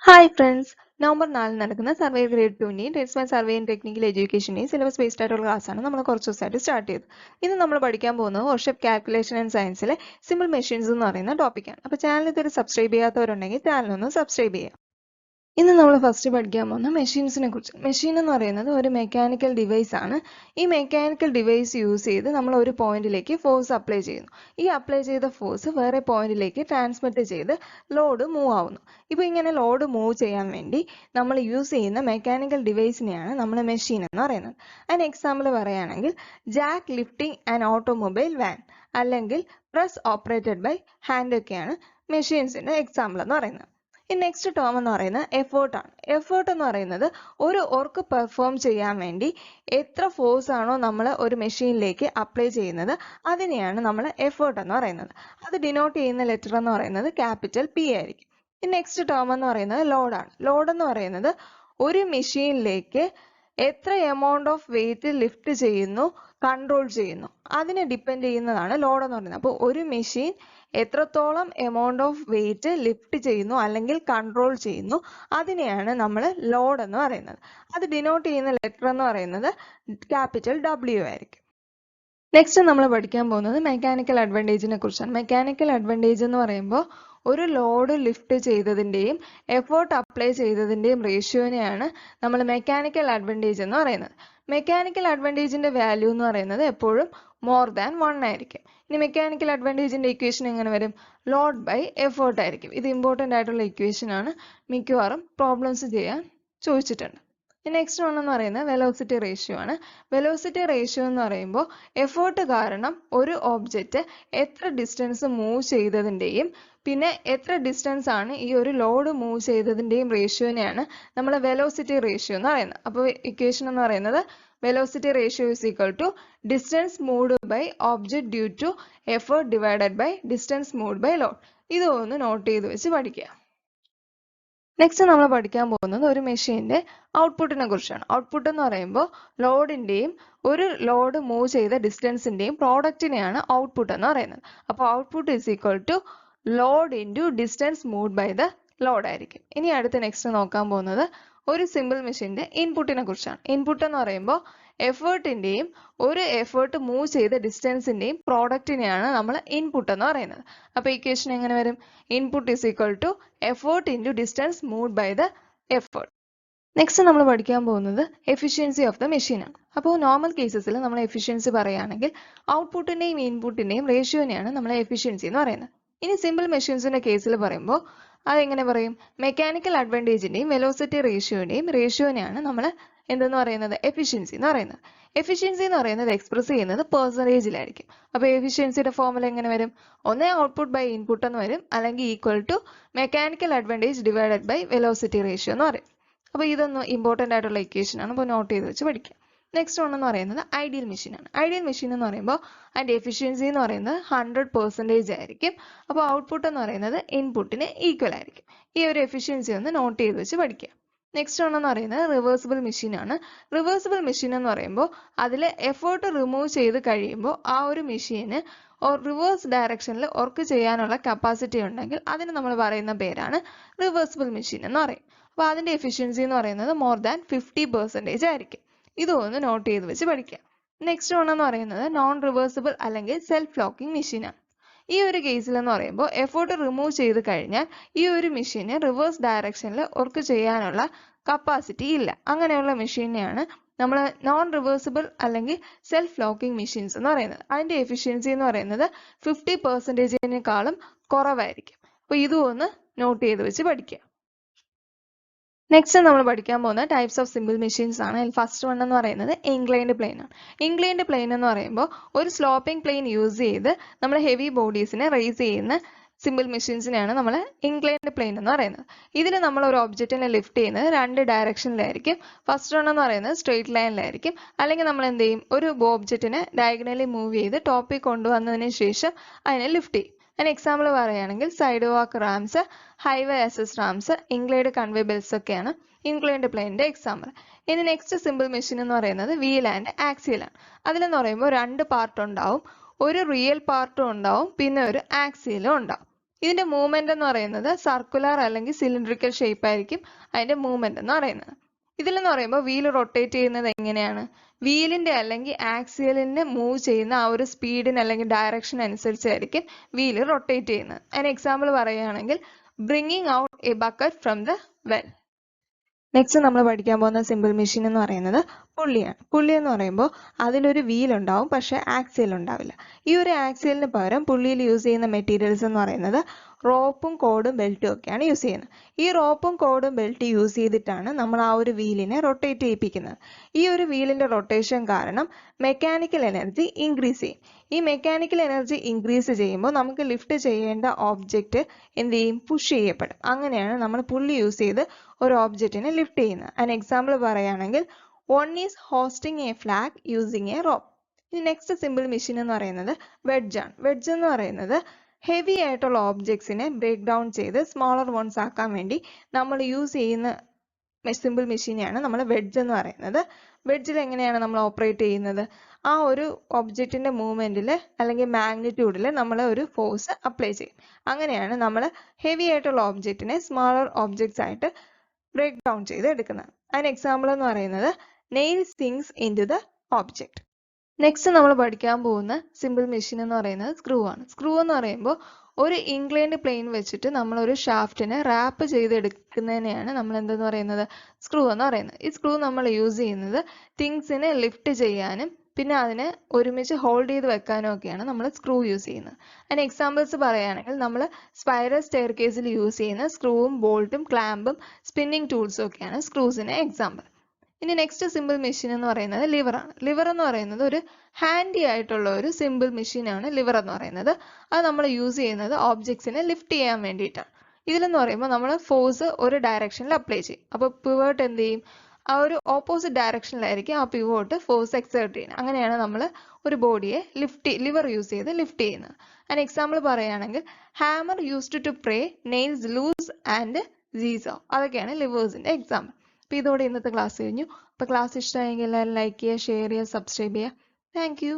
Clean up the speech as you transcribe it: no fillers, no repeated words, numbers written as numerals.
Hi friends, November 4 നടക്കുന്ന survey grade 2ന്റെയും Tradesman-Survey and Technical Educationന്റെയും സിലബസ് ബേസ്ഡ് ആയിട്ടുള്ള ക്ലാസ്സാണ് നമ്മൾ കുറച്ച് ദിവസമായിട്ട് സ്റ്റാർട്ട് ചെയ്തത്. ഇന്ന് നമ്മൾ പഠിക്കാൻ പോകുന്നത് വർക്ക്ഷോപ്പ് കാൽക്കുലേഷൻ ആൻഡ് സയൻസിലെ സിമ്പിൾ മെഷീൻസ് എന്ന് പറയുന്ന ടോപ്പിക്കാണ്. അപ്പോൾ ചാനൽ ഇതുവരെ സബ്സ്ക്രൈബ് ചെയ്യാത്തവരുണ്ടെങ്കിൽ ചാനൽ ഒന്ന് സബ്സ്ക്രൈബ് ചെയ്യുക. ഇന്ന് നമ്മൾ ഫസ്റ്റ് പഠിക്കാൻ പോകുന്ന മെഷീൻസിനെ കുറിച്ച്. മെഷീൻ എന്ന് പറയുന്നത് ഒരു മെക്കാനിക്കൽ ഡിവൈസ് ആണ്. ഈ മെക്കാനിക്കൽ ഡിവൈസ് യൂസ് ചെയ്ത് നമ്മൾ ഒരു പോയിന്റിലേക്ക് ഫോഴ്സ് അപ്ലൈ ചെയ്യുന്നു. ഈ അപ്ലൈ ചെയ്ത ഫോഴ്സ് വേറെ പോയിന്റിലേക്ക് ട്രാൻസ്മിറ്റ് ചെയ്ത് ലോഡ് മൂവ് ആവുന്നു. ഇപ്പോൾ ഇങ്ങനെ ലോഡ് മൂവ് ചെയ്യാൻ വേണ്ടി നമ്മൾ യൂസ് ചെയ്യുന്ന മെക്കാനിക്കൽ ഡിവൈസിനെയാണ് നമ്മൾ മെഷീൻ എന്ന് പറയുന്നത്. അതിന് എക്സാമ്പിൾ പറയുകയാണെങ്കിൽ Jack lifting and automobile van അല്ലെങ്കിൽ പ്രസ് ഓപ്പറേറ്റഡ് ബൈ ഹാൻഡ് ഒക്കെയാണ് മെഷീൻസിന്റെ എക്സാമ്പിൾ എന്ന് പറയുന്നത്. ഈ നെക്സ്റ്റ് ടേം എന്ന് പറയുന്നത് എഫേർട്ട് ആണ്. എഫേർട്ട് എന്ന് പറയുന്നത് ഒരു വർക്ക് പെർഫോം ചെയ്യാൻ വേണ്ടി എത്ര ഫോഴ്സ് ആണോ നമ്മൾ ഒരു മെഷീനിലേക്ക് അപ്ലൈ ചെയ്യുന്നത് അതിനെയാണ് നമ്മൾ എഫേർട്ട് എന്ന് പറയുന്നത്. അത് ഡിനോട്ട് ചെയ്യുന്ന ലെറ്റർ എന്ന് പറയുന്നത് ക്യാപിറ്റൽ പി ആയിരിക്കും. ഈ നെക്സ്റ്റ് ടേം എന്ന് പറയുന്നത് ലോഡാണ്. ലോഡ് എന്ന് പറയുന്നത് ഒരു മെഷീനിലേക്ക് എത്ര എമൗണ്ട് ഓഫ് വെയിറ്റ് ലിഫ്റ്റ് ചെയ്യുന്നു, കൺട്രോൾ ചെയ്യുന്നു, അതിനെ ഡിപ്പെൻഡ് ചെയ്യുന്നതാണ് ലോഡ് എന്ന് പറയുന്നത്. അപ്പോൾ ഒരു മെഷീൻ എത്രത്തോളം എമൗണ്ട് ഓഫ് വെയിറ്റ് ലിഫ്റ്റ് ചെയ്യുന്നു അല്ലെങ്കിൽ കൺട്രോൾ ചെയ്യുന്നു അതിനെയാണ് നമ്മൾ ലോഡ് എന്ന് പറയുന്നത്. അത് ഡിനോട്ട് ചെയ്യുന്ന ലെറ്റർ എന്ന് പറയുന്നത് ക്യാപിറ്റൽ ഡബ്ല്യു ആയിരിക്കും. നെക്സ്റ്റ് നമ്മൾ പഠിക്കാൻ പോകുന്നത് മെക്കാനിക്കൽ അഡ്വാൻറ്റേജിനെ കുറിച്ചാണ്. മെക്കാനിക്കൽ അഡ്വാൻറ്റേജ് എന്ന് പറയുമ്പോൾ ഒരു ലോഡ് ലിഫ്റ്റ് ചെയ്തതിൻ്റെയും എഫേർട്ട് അപ്ലൈ ചെയ്തതിൻ്റെയും റേഷ്യോനെയാണ് നമ്മൾ മെക്കാനിക്കൽ അഡ്വാൻറ്റേജ് എന്ന് പറയുന്നത്. മെക്കാനിക്കൽ അഡ്വാൻറ്റേജിന്റെ വാല്യൂ എന്ന് പറയുന്നത് എപ്പോഴും മോർ ദാൻ 1 ആയിരിക്കും. ഇനി മെക്കാനിക്കൽ അഡ്വാൻറ്റേജിന്റെ ഇക്വേഷൻ എങ്ങനെ വരും? ലോഡ് ബൈ എഫേർട്ട് ആയിരിക്കും. ഇത് ഇമ്പോർട്ടൻ്റ് ആയിട്ടുള്ള ഇക്വേഷൻ ആണ്, മിക്കവാറും പ്രോബ്ലംസ് ചെയ്യാൻ ചോദിച്ചിട്ടുണ്ട്. നെക്സ്റ്റ് വൺ എന്ന് പറയുന്നത് വെലോസിറ്റി റേഷ്യോ ആണ്. വെലോസിറ്റി റേഷ്യോ എന്ന് പറയുമ്പോൾ എഫേർട്ട് കാരണം ഒരു ഓബ്ജക്റ്റ് എത്ര ഡിസ്റ്റൻസ് മൂവ് ചെയ്തതിൻ്റെയും പിന്നെ എത്ര ഡിസ്റ്റൻസ് ആണ് ഈ ഒരു ലോഡ് മൂവ് ചെയ്തതിൻ്റെയും റേഷ്യോനെയാണ് നമ്മൾ വെലോസിറ്റി റേഷ്യോ എന്ന് പറയുന്നത്. അപ്പോൾ ഇക്വേഷൻ എന്ന് പറയുന്നത് velocity ratio is equal to distance moved by object due to effort divided by distance moved by load. ഇതൊന്ന് നോട്ട് ചെയ്ത് വെച്ച് പഠിക്കുക. നെക്സ്റ്റ് നമ്മൾ പഠിക്കാൻ പോകുന്നത് ഒരു മെഷീന്റെ ഔട്ട്പുട്ടിനെ കുറിച്ചാണ്. ഔട്ട്പുട്ട് എന്ന് പറയുമ്പോൾ ലോഡിന്റെയും ഒരു ലോഡ് മൂവ് ചെയ്ത ഡിസ്റ്റൻസിന്റെയും പ്രോഡക്റ്റിനെയാണ് ഔട്ട്പുട്ട് എന്ന് പറയുന്നത്. അപ്പോൾ output is equal to load into distance moved by the load ആയിരിക്കും. ഇനി അടുത്ത നെക്സ്റ്റ് നോക്കാൻ പോകുന്നത് ഒരു സിമ്പിൾ മെഷീന്റെ ഇൻപുട്ടിനെ കുറിച്ചാണ്. ഇൻപുട്ട് എന്ന് പറയുമ്പോൾ എഫേർട്ടിന്റെയും ഒരു എഫേർട്ട് മൂവ് ചെയ്ത ഡിസ്റ്റൻസിന്റെയും പ്രോഡക്റ്റിനെയാണ് നമ്മൾ ഇൻപുട്ട് എന്ന് പറയുന്നത്. അപ്പോൾ ഇക്വേഷൻ എങ്ങനെ വരും? Input is equal to effort into distance moved by the effort. Next നമ്മൾ പഠിക്കാൻ പോകുന്നത് എഫിഷ്യൻസി ഓഫ് ദ മെഷീൻ ആണ്. അപ്പോൾ നോർമൽ കേസസിൽ നമ്മൾ എഫിഷ്യൻസി പറയുകയാണെങ്കിൽ ഔട്ട്പുട്ടിന്റെയും ഇൻപുട്ടിന്റെയും റേഷ്യോനെയാണ് നമ്മൾ എഫിഷ്യൻസി എന്ന് പറയുന്നത്. ഇനി സിമ്പിൾ മെഷീൻസിന്റെ കേസിൽ പറയുമ്പോൾ അതെങ്ങനെ പറയും? മെക്കാനിക്കൽ അഡ്വാൻറ്റേജിന്റെയും വെലോസിറ്റി റേഷ്യോനെയാണ് നമ്മൾ എന്തെന്ന് പറയുന്നത്? എഫിഷ്യൻസി എന്ന് പറയുന്നത്. എഫിഷ്യൻസി എന്ന് പറയുന്നത് എക്സ്പ്രസ് ചെയ്യുന്നത് പെർസെൻറ്റേജിലായിരിക്കും. അപ്പോൾ എഫിഷ്യൻസിയുടെ ഫോർമുല എങ്ങനെ വരും? ഒന്നേ ഔട്ട്പുട്ട് ബൈ ഇൻപുട്ട് എന്ന് വരും, അല്ലെങ്കിൽ equal to mechanical advantage divided by velocity ratio എന്ന് പറയും. അപ്പോൾ ഇതൊന്ന് ഇമ്പോർട്ടൻ്റ് ആയിട്ടുള്ള ഇക്വേഷൻ ആണ്. അപ്പോൾ നോട്ട് ചെയ്ത് വെച്ച് പഠിക്കാം. നെക്സ്റ്റ് വൺ എന്ന് പറയുന്നത് ഐഡിയൽ മെഷീൻ ആണ്. ഐഡിയൽ മെഷീൻ എന്ന് പറയുമ്പോൾ അതിന്റെ എഫിഷ്യൻസി എന്ന് പറയുന്നത് 100% ആയിരിക്കും. അപ്പോൾ ഔട്ട്പുട്ട് എന്ന് പറയുന്നത് ഇൻപുട്ടിന് ഈക്വൽ ആയിരിക്കും. ഈ ഒരു എഫിഷ്യൻസി ഒന്ന് നോട്ട് ചെയ്ത് വെച്ച് പഠിക്കാം. നെക്സ്റ്റ് വൺ എന്ന് പറയുന്നത് റിവേഴ്സിബിൾ മെഷീൻ ആണ്. റിവേഴ്സിബിൾ മെഷീൻ എന്ന് പറയുമ്പോൾ അതിൽ എഫേർട്ട് റിമൂവ് ചെയ്ത് കഴിയുമ്പോൾ ആ ഒരു മെഷീന് റിവേഴ്സ് ഡയറക്ഷനിൽ വർക്ക് ചെയ്യാനുള്ള കപ്പാസിറ്റി ഉണ്ടെങ്കിൽ അതിന് നമ്മൾ പറയുന്ന പേരാണ് റിവേഴ്സിബിൾ മെഷീൻ എന്ന് പറയും. അപ്പോൾ അതിന്റെ എഫിഷ്യൻസി എന്ന് പറയുന്നത് മോർ ദാൻ 50% ആയിരിക്കും. ഇതൊന്ന് നോട്ട് ചെയ്ത് വെച്ച് പഠിക്കാം. നെക്സ്റ്റ് വൺ എന്ന് പറയുന്നത് നോൺ റിവേഴ്സിബിൾ അല്ലെങ്കിൽ സെൽഫ് ലോക്കിംഗ് മെഷീൻ ആണ്. ഈ ഒരു കേസിൽ എന്ന് പറയുമ്പോൾ എഫേർട്ട് റിമൂവ് ചെയ്ത് കഴിഞ്ഞാൽ ഈ ഒരു മെഷീന് റിവേഴ്സ് ഡയറക്ഷനിൽ വർക്ക് ചെയ്യാനുള്ള കപ്പാസിറ്റി ഇല്ല. അങ്ങനെയുള്ള മെഷീനെയാണ് നമ്മൾ നോൺ റിവേഴ്സിബിൾ അല്ലെങ്കിൽ സെൽഫ് ലോക്കിംഗ് മെഷീൻസ് എന്ന് പറയുന്നത്. അതിന്റെ എഫിഷ്യൻസി എന്ന് പറയുന്നത് 50%-നേക്കാളും കുറവായിരിക്കും. അപ്പോൾ ഇതും ഒന്ന് നോട്ട് ചെയ്ത് വെച്ച് പഠിക്കുക. നെക്സ്റ്റ് നമ്മൾ പഠിക്കാൻ പോകുന്ന ടൈപ്സ് ഓഫ് സിമ്പിൾ മെഷീൻസ് ആണ്. ഫസ്റ്റ് വൺ എന്ന് പറയുന്നത് ഇൻക്ലൈൻഡ് പ്ലെയിൻ ആണ്. ഇൻക്ലൈൻഡ് പ്ലെയിൻ എന്ന് പറയുമ്പോൾ ഒരു സ്ലോപ്പിംഗ് പ്ലെയിൻ യൂസ് ചെയ്ത് നമ്മൾ ഹെവി ബോഡീസിനെ റേസ് ചെയ്യുന്ന സിമ്പിൾ മെഷീൻസിനെയാണ് നമ്മൾ ഇൻക്ലൈൻഡ് പ്ലെയിൻ എന്ന് പറയുന്നത്. ഇതിന് നമ്മൾ ഒരു ഒബ്ജക്റ്റിനെ ലിഫ്റ്റ് ചെയ്യുന്നത് 2 ഡയറക്ഷനിലായിരിക്കും. ഫസ്റ്റ് വൺ എന്ന് പറയുന്നത് സ്ട്രെയിറ്റ് ലൈനിലായിരിക്കും, അല്ലെങ്കിൽ നമ്മൾ എന്ത് ചെയ്യും? ഒരു ഒബ്ജക്റ്റിനെ ഡയഗണലി മൂവ് ചെയ്ത് ടോപ്പിൽ കൊണ്ടുവന്നതിന് ശേഷം അതിനെ ലിഫ്റ്റ് ചെയ്യും. അതിന് എക്സാമ്പിൾ പറയുകയാണെങ്കിൽ side walk ramps, highway access ramps, inclined conveyor belts ഒക്കെയാണ് ഇൻക്ലൈൻഡ് പ്ലെയിനിന്റെ എക്സാമ്പിൾ. ഇനി നെക്സ്റ്റ് സിമ്പിൾ മെഷീൻ എന്ന് പറയുന്നത് വീൽ ആൻഡ് ആക്സിൽ ആണ്. അതിലെന്ന് പറയുമ്പോൾ 2 പാർട്ട് ഉണ്ടാവും. ഒരു റിയൽ പാർട്ടും ഉണ്ടാവും, പിന്നെ ഒരു ആക്സിലും ഉണ്ടാവും. ഇതിന്റെ മൂവ്മെന്റ് എന്ന് പറയുന്നത് സർക്കുലർ അല്ലെങ്കിൽ സിലിണ്ടറിക്കൽ ഷേപ്പ് ആയിരിക്കും അതിന്റെ മൂവ്മെന്റ് എന്ന് പറയുന്നത്. ഇതിലെന്ന് പറയുമ്പോൾ വീൽ റൊട്ടേറ്റ് ചെയ്യുന്നത് എങ്ങനെയാണ്? വീലിന്റെ അല്ലെങ്കിൽ ആക്സിയലിനെ മൂവ് ചെയ്യുന്ന ആ ഒരു സ്പീഡിന് അല്ലെങ്കിൽ ഡയറക്ഷൻ അനുസരിച്ചായിരിക്കും വീല് റൊട്ടേറ്റ് ചെയ്യുന്നത്. അതിന് എക്സാമ്പിൾ പറയുകയാണെങ്കിൽ bringing out A bucket from the well. Next നമ്മൾ പഠിക്കാൻ പോകുന്ന സിമ്പിൾ മെഷീൻ എന്ന് പറയുന്നത് പുള്ളിയാണ്. പുള്ളി എന്ന് പറയുമ്പോൾ അതിലൊരു വീൽ ഉണ്ടാവും, പക്ഷെ ആക്സിയൽ ഉണ്ടാവില്ല. ഈ ഒരു ആക്സിയലിന് പകരം പുള്ളിയിൽ യൂസ് ചെയ്യുന്ന മെറ്റീരിയൽസ് എന്ന് പറയുന്നത് റോപ്പും കോഡും ബെൽറ്റും ഒക്കെയാണ് യൂസ് ചെയ്യുന്നത്. ഈ റോപ്പും കോഡും ബെൽറ്റ് യൂസ് ചെയ്തിട്ടാണ് നമ്മൾ ആ ഒരു വീലിനെ റൊട്ടേറ്റ് ചെയ്യിപ്പിക്കുന്നത്. ഈ ഒരു വീലിന്റെ റൊട്ടേഷൻ കാരണം മെക്കാനിക്കൽ എനർജി ഇൻക്രീസ് ചെയ്യും. ഈ മെക്കാനിക്കൽ എനർജി ഇൻക്രീസ് ചെയ്യുമ്പോൾ നമുക്ക് ലിഫ്റ്റ് ചെയ്യേണ്ട ഓബ്ജക്റ്റ് എന്ത് ചെയ്യും? പുഷ് ചെയ്യപ്പെടും. അങ്ങനെയാണ് നമ്മൾ പുള്ളി യൂസ് ചെയ്ത് ഒരു ഓബ്ജക്റ്റിനെ ലിഫ്റ്റ് ചെയ്യുന്നത്. അതിന് എക്സാമ്പിൾ പറയുകയാണെങ്കിൽ one is hosting A flag using A rope. ഇനി നെക്സ്റ്റ് സിമ്പിൾ മെഷീൻ എന്ന് പറയുന്നത് വെഡ്ജ് ആണ്. വെഡ്ജ് എന്ന് പറയുന്നത് ഹെവി ആയിട്ടുള്ള ഓബ്ജക്ട്സിനെ ബ്രേക്ക് ഡൗൺ ചെയ്ത് സ്മോളർ വൺസ് ആക്കാൻ വേണ്ടി നമ്മൾ യൂസ് ചെയ്യുന്ന സിമ്പിൾ മെഷീനെയാണ് നമ്മൾ വെഡ്ജ് എന്ന് പറയുന്നത്. വെഡ്ജിൽ എങ്ങനെയാണ് നമ്മൾ ഓപ്പറേറ്റ് ചെയ്യുന്നത്? ആ ഒരു ഒബ്ജക്റ്റിന്റെ മൂവ്മെന്റിൽ അല്ലെങ്കിൽ മാഗ്നിറ്റ്യൂഡിൽ നമ്മൾ ഒരു ഫോഴ്സ് അപ്ലൈ ചെയ്യും. അങ്ങനെയാണ് നമ്മൾ ഹെവി ആയിട്ടുള്ള ഓബ്ജക്റ്റിനെ സ്മോളർ ഓബ്ജക്ട്സ് ആയിട്ട് ബ്രേക്ക് ഡൗൺ ചെയ്ത് എടുക്കുന്നത്. അതിന് എക്സാമ്പിൾ എന്ന് പറയുന്നത് nail sinks into the object. Next നമ്മൾ പഠിക്കാൻ പോകുന്ന സിമ്പിൾ മെഷീൻ എന്ന് പറയുന്നത് സ്ക്രൂ ആണ്. സ്ക്രൂ എന്ന് പറയുമ്പോൾ ഒരു ഇൻക്ലൈൻഡ് പ്ലെയിൻ വെച്ചിട്ട് നമ്മൾ ഒരു ഷാഫ്റ്റിനെ റാപ്പ് ചെയ്തെടുക്കുന്നതിനെയാണ് നമ്മൾ എന്തെന്ന് പറയുന്നത്? സ്ക്രൂ എന്ന് പറയുന്നത്. ഈ സ്ക്രൂ നമ്മൾ യൂസ് ചെയ്യുന്നത് തിങ്സിനെ ലിഫ്റ്റ് ചെയ്യാനും പിന്നെ അതിനെ ഒരുമിച്ച് ഹോൾഡ് ചെയ്ത് വെക്കാനും ഒക്കെയാണ് നമ്മൾ സ്ക്രൂ യൂസ് ചെയ്യുന്നത്. അതിന് എക്സാമ്പിൾസ് പറയുകയാണെങ്കിൽ നമ്മൾ സ്പൈറൽ സ്റ്റെയർ കേസിൽ യൂസ് ചെയ്യുന്ന സ്ക്രൂവും ബോൾട്ടും ക്ലാമ്പും സ്പിന്നിങ് ടൂൾസും ഒക്കെയാണ് സ്ക്രൂസിന് എക്സാമ്പിൾ. ഇനി നെക്സ്റ്റ് സിമ്പിൾ മെഷീൻ എന്ന് പറയുന്നത് ലിവർ ആണ്. ലിവർ എന്ന് പറയുന്നത് ഒരു ഹാൻഡി ആയിട്ടുള്ള ഒരു സിമ്പിൾ മെഷീൻ ആണ് ലിവർ എന്ന് പറയുന്നത്. അത് നമ്മൾ യൂസ് ചെയ്യുന്നത് ഓബ്ജക്ട്സിനെ ലിഫ്റ്റ് ചെയ്യാൻ വേണ്ടിയിട്ടാണ്. ഇതിലെന്ന് പറയുമ്പോൾ നമ്മൾ ഫോഴ്സ് ഒരു ഡയറക്ഷനിൽ അപ്ലൈ ചെയ്യും. അപ്പോൾ പിവോട്ട് എന്ത് ചെയ്യും? ആ ഒരു ഓപ്പോസിറ്റ് ഡയറക്ഷനിലായിരിക്കും ആ പിവോട്ട് ഫോഴ്സ് എക്സേർട്ട് ചെയ്യുന്നത്. അങ്ങനെയാണ് നമ്മൾ ഒരു ബോഡിയെ ലിവർ യൂസ് ചെയ്ത് ലിഫ്റ്റ് ചെയ്യുന്നത്. അതിന് എക്സാമ്പിൾ പറയുകയാണെങ്കിൽ hammer used to pry, nails loose and seesaw. അതൊക്കെയാണ് ലിവേഴ്സിന്റെ എക്സാമ്പിൾ. അപ്പോൾ ഇതോടെ ഇന്നത്തെ ക്ലാസ് കഴിഞ്ഞു. അപ്പോൾ ക്ലാസ് ഇഷ്ടമായെങ്കിൽ എല്ലാവരും ലൈക്ക് ചെയ്യുക, ഷെയർ ചെയ്യുക, സബ്സ്ക്രൈബ് ചെയ്യുക. Thank you.